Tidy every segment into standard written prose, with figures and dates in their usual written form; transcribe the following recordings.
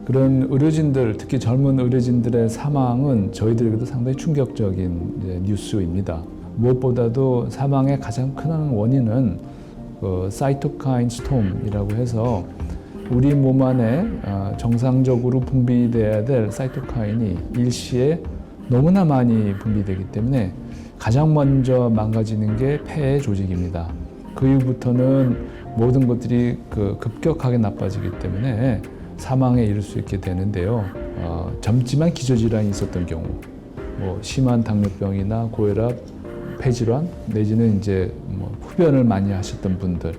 그런 의료진들, 특히 젊은 의료진들의 사망은 저희들에게도 상당히 충격적인 뉴스입니다. 무엇보다도 사망의 가장 큰 원인은 사이토카인 스톰이라고 해서 우리 몸 안에 정상적으로 분비돼야 될 사이토카인이 일시에 너무나 많이 분비되기 때문에 가장 먼저 망가지는 게 폐의 조직입니다. 그 이후부터는 모든 것들이 급격하게 나빠지기 때문에 사망에 이를 수 있게 되는데요. 젊지만 기저질환이 있었던 경우, 심한 당뇨병이나 고혈압, 폐질환 내지는 이제 흡연을 많이 하셨던 분들,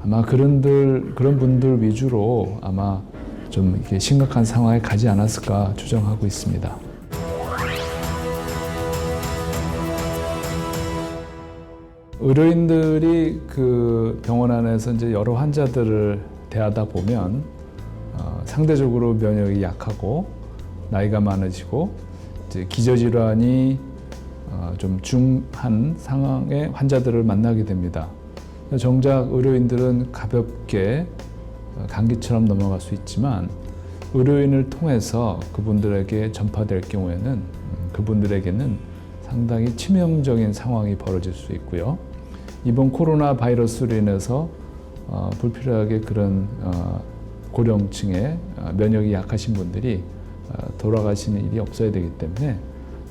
아마 그런 분들 위주로 아마 좀 이렇게 심각한 상황에 가지 않았을까 추정하고 있습니다. 의료인들이 그 병원 안에서 이제 여러 환자들을 대하다 보면 상대적으로 면역이 약하고 나이가 많아지고 이제 기저질환이 좀 중한 상황의 환자들을 만나게 됩니다. 정작 의료인들은 가볍게 감기처럼 넘어갈 수 있지만 의료인을 통해서 그분들에게 전파될 경우에는 그분들에게는 상당히 치명적인 상황이 벌어질 수 있고요. 이번 코로나 바이러스로 인해서 불필요하게 그런 고령층의 면역이 약하신 분들이 돌아가시는 일이 없어야 되기 때문에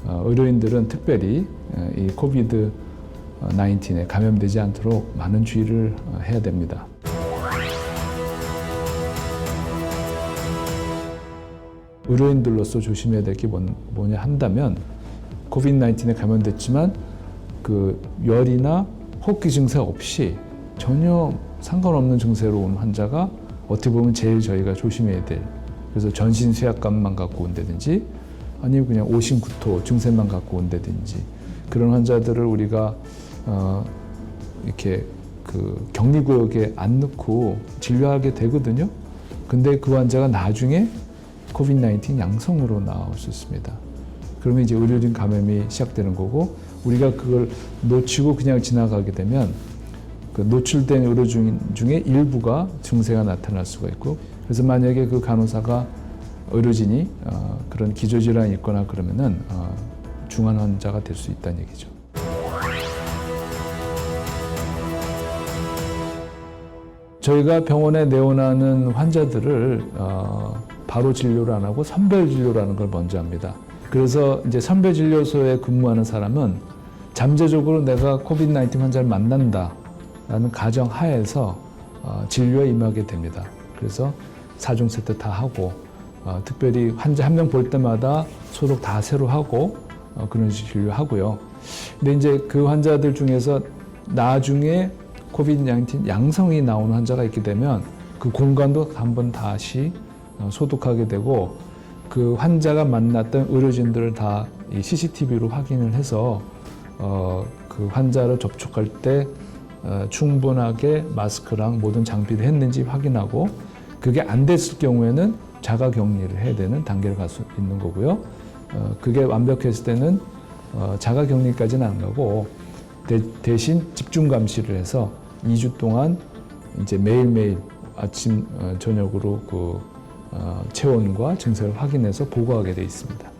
의료인들은 특별히 이 코비드 19에 감염되지 않도록 많은 주의를 해야 됩니다. 의료인들로서 조심해야 될 게 뭐냐 한다면 코비드 19에 감염됐지만 그 열이나 호흡기 증세 없이 전혀 상관없는 증세로 온 환자가 어떻게 보면 제일 저희가 조심해야 될, 그래서 전신 쇠약감만 갖고 온다든지 아니면 그냥 오심구토 증세만 갖고 온다든지 그런 환자들을 우리가 이렇게 그 격리구역에 안 넣고 진료하게 되거든요. 근데 그 환자가 나중에 코비드 19 양성으로 나올 수 있습니다. 그러면 이제 의료진 감염이 시작되는 거고, 우리가 그걸 놓치고 그냥 지나가게 되면 그 노출된 의료진 중에 일부가 증세가 나타날 수가 있고, 그래서 만약에 그 간호사가 의료진이 그런 기저질환이 있거나 그러면은 중환 환자가 될 수 있다는 얘기죠. 저희가 병원에 내원하는 환자들을 바로 진료를 안 하고 선별 진료라는 걸 먼저 합니다. 그래서 이제 선별 진료소에 근무하는 사람은 잠재적으로 내가 코비드 19 환자를 만난다라는 가정 하에서 진료에 임하게 됩니다. 그래서 4중 세트 다 하고 특별히 환자 한 명 볼 때마다 소독 다 새로 하고 그런 식으로 진료하고요. 근데 이제 그 환자들 중에서 나중에 코비드 19 양성이 나오는 환자가 있게 되면 그 공간도 한번 다시 소독하게 되고, 그 환자가 만났던 의료진들을 다 이 CCTV로 확인을 해서 그 환자를 접촉할 때 충분하게 마스크랑 모든 장비를 했는지 확인하고, 그게 안 됐을 경우에는 자가 격리를 해야 되는 단계를 갈 수 있는 거고요. 그게 완벽했을 때는 자가 격리까지는 안 가고 대신 집중 감시를 해서 2주 동안 이제 매일매일 아침 저녁으로 그 체온과 증세를 확인해서 보고하게 돼 있습니다.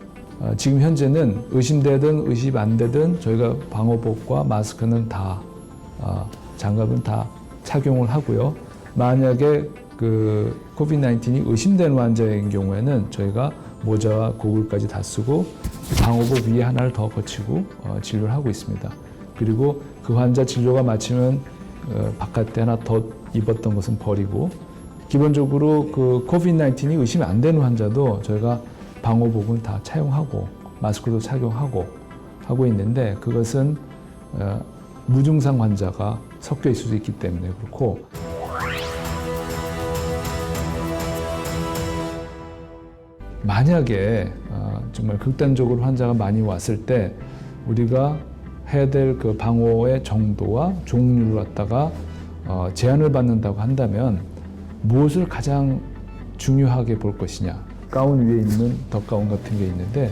지금 현재는 의심되든 의심 안 되든 저희가 방호복과 마스크는 다 장갑은 다 착용을 하고요. 만약에 그 코비드 19이 의심되는 환자인 경우에는 저희가 모자와 고글까지 다 쓰고 방호복 위에 하나를 더 거치고 진료를 하고 있습니다. 그리고 그 환자 진료가 마치면 바깥에 하나 더 입었던 것은 버리고, 기본적으로 그 코비드 19이 의심이 안 되는 환자도 저희가 방호복을 다 착용하고 마스크도 착용하고 하고 있는데, 그것은 무증상 환자가 섞여 있을 수 있기 때문에 그렇고, 만약에 정말 극단적으로 환자가 많이 왔을 때 우리가 해야 될 그 방호의 정도와 종류를 갖다가 제한을 받는다고 한다면 무엇을 가장 중요하게 볼 것이냐. 가운 위에 있는 덧가운 같은 게 있는데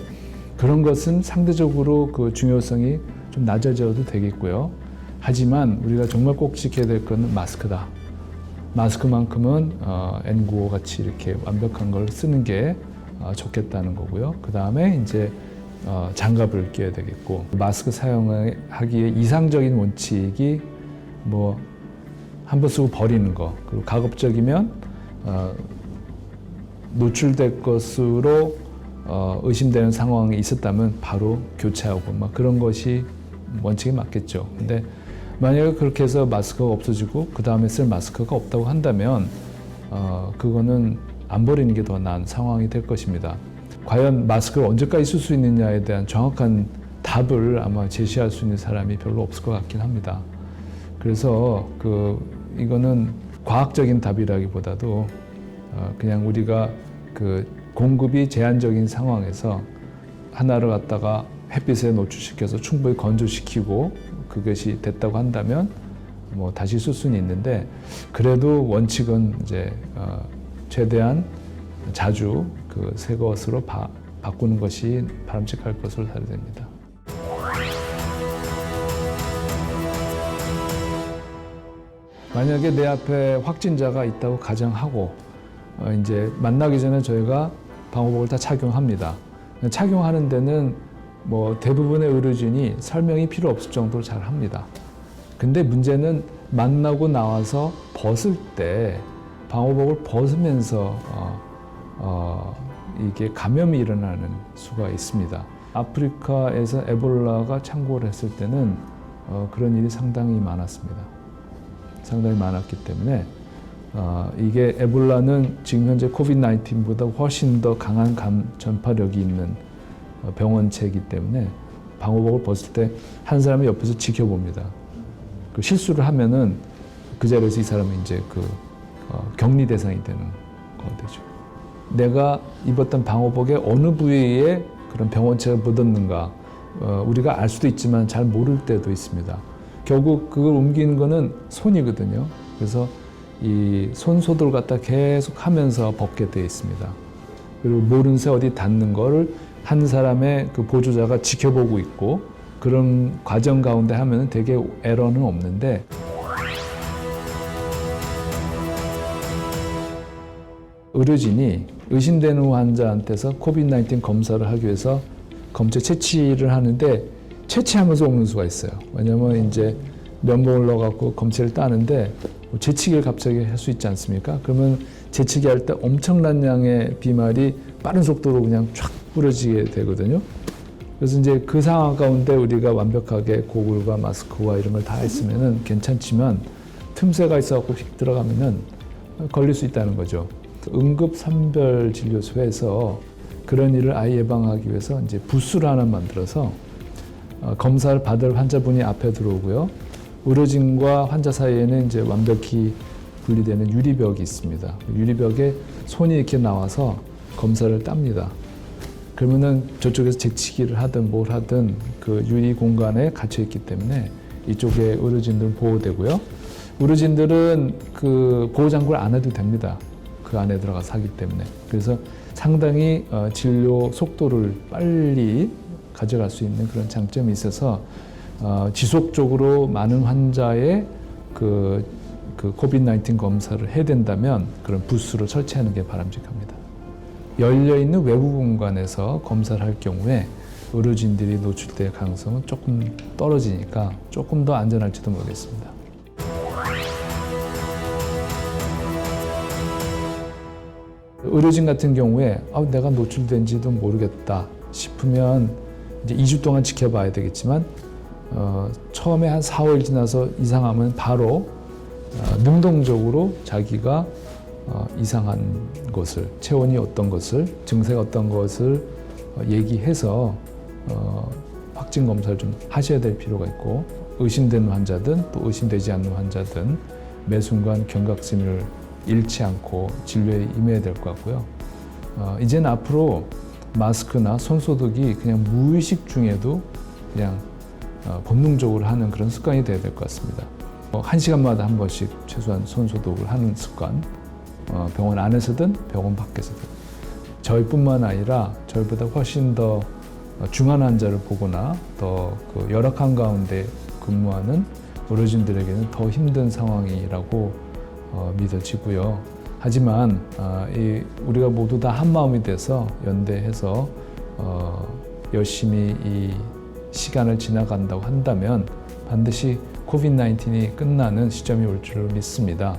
그런 것은 상대적으로 그 중요성이 좀 낮아져도 되겠고요. 하지만 우리가 정말 꼭 지켜야 될 것은 마스크다. 마스크만큼은 N95 같이 이렇게 완벽한 걸 쓰는 게 좋겠다는 거고요. 그 다음에 이제 장갑을 끼워야 되겠고, 마스크 사용하기에 이상적인 원칙이 뭐 한 번 쓰고 버리는 거, 그리고 가급적이면 노출될 것으로 의심되는 상황이 있었다면 바로 교체하고 막 그런 것이 원칙이 맞겠죠. 근데 만약에 그렇게 해서 마스크가 없어지고 그 다음에 쓸 마스크가 없다고 한다면 그거는 안 버리는 게 더 나은 상황이 될 것입니다. 과연 마스크를 언제까지 쓸 수 있느냐에 대한 정확한 답을 아마 제시할 수 있는 사람이 별로 없을 것 같긴 합니다. 그래서 이거는 과학적인 답이라기보다도 그냥 우리가 공급이 제한적인 상황에서 하나를 갖다가 햇빛에 노출시켜서 충분히 건조시키고 그것이 됐다고 한다면 뭐 다시 쓸 수는 있는데, 그래도 원칙은 이제 최대한 자주 새 것으로 바꾸는 것이 바람직할 것으로 사료됩니다. 만약에 내 앞에 확진자가 있다고 가정하고 이제 만나기 전에 저희가 방호복을 다 착용합니다. 착용하는 데는 뭐 대부분의 의료진이 설명이 필요 없을 정도로 잘 합니다. 근데 문제는 만나고 나와서 벗을 때 방호복을 벗으면서 이게 감염이 일어나는 수가 있습니다. 아프리카에서 에볼라가 창궐을 했을 때는 그런 일이 상당히 많았습니다. 상당히 많았기 때문에 이게 에볼라는 지금 현재 코비드-19보다 훨씬 더 강한 전파력이 있는 병원체이기 때문에 방호복을 벗을 때 한 사람이 옆에서 지켜봅니다. 실수를 하면은 그 자리에서 이 사람은 이제 격리 대상이 되는 거 되죠. 내가 입었던 방호복의 어느 부위에 그런 병원체가 묻었는가 우리가 알 수도 있지만 잘 모를 때도 있습니다. 결국 그걸 옮기는 거는 손이거든요. 그래서 이 손 소독을 갖다 계속 하면서 벗게 되어 있습니다. 그리고 모른 새 어디 닿는 거를 한 사람의 보조자가 지켜보고 있고, 그런 과정 가운데 하면은 되게 에러는 없는데, 의료진이 의심되는 환자한테서 코비드-19 검사를 하기 위해서 검체 채취를 하는데 채취하면서 옮는 수가 있어요. 왜냐면 이제 면봉을 넣어갖고 검체를 따는데 재치기를 갑자기 할 수 있지 않습니까? 그러면 재치기 할 때 엄청난 양의 비말이 빠른 속도로 그냥 쫙 뿌려지게 되거든요. 그래서 이제 그 상황 가운데 우리가 완벽하게 고글과 마스크와 이런 걸 다 했으면은 괜찮지만 틈새가 있어갖고 휙 들어가면은 걸릴 수 있다는 거죠. 응급선별진료소에서 그런 일을 아예 예방하기 위해서 이제 부스를 하나 만들어서 검사를 받을 환자분이 앞에 들어오고요. 의료진과 환자 사이에는 이제 완벽히 분리되는 유리벽이 있습니다. 유리벽에 손이 이렇게 나와서 검사를 땁니다. 그러면은 저쪽에서 재치기를 하든 뭘 하든 그 유리 공간에 갇혀 있기 때문에 이쪽에 의료진들은 보호되고요. 의료진들은 보호장구를 안 해도 됩니다. 그 안에 들어가서 하기 때문에. 그래서 상당히 진료 속도를 빨리 가져갈 수 있는 그런 장점이 있어서 지속적으로 많은 환자의 코비드-19 검사를 해야 된다면 그런 부스를 설치하는 게 바람직합니다. 열려있는 외부 공간에서 검사를 할 경우에 의료진들이 노출될 가능성은 조금 떨어지니까 조금 더 안전할지도 모르겠습니다. 의료진 같은 경우에 내가 노출된지도 모르겠다 싶으면 이제 2주 동안 지켜봐야 되겠지만 처음에 한 4, 5일 지나서 이상하면 바로 능동적으로 자기가 이상한 것을, 체온이 어떤 것을, 증세가 어떤 것을 얘기해서 확진 검사를 좀 하셔야 될 필요가 있고, 의심되는 환자든 또 의심되지 않는 환자든 매 순간 경각심을 잃지 않고 진료에 임해야 될 것 같고요. 이제는 앞으로 마스크나 손소독이 그냥 무의식 중에도 그냥 본능적으로 하는 그런 습관이 돼야 될 것 같습니다. 1시간마다 한 번씩 최소한 손소독을 하는 습관, 병원 안에서든 병원 밖에서든. 저희뿐만 아니라 저희보다 훨씬 더 중한 환자를 보거나 더 열악한 가운데 근무하는 의료진들에게는 더 힘든 상황이라고 믿어지고요. 하지만 우리가 모두 다 한마음이 돼서 연대해서 열심히 이 시간을 지나간다고 한다면 반드시 코비드-19이 끝나는 시점이 올 줄 믿습니다.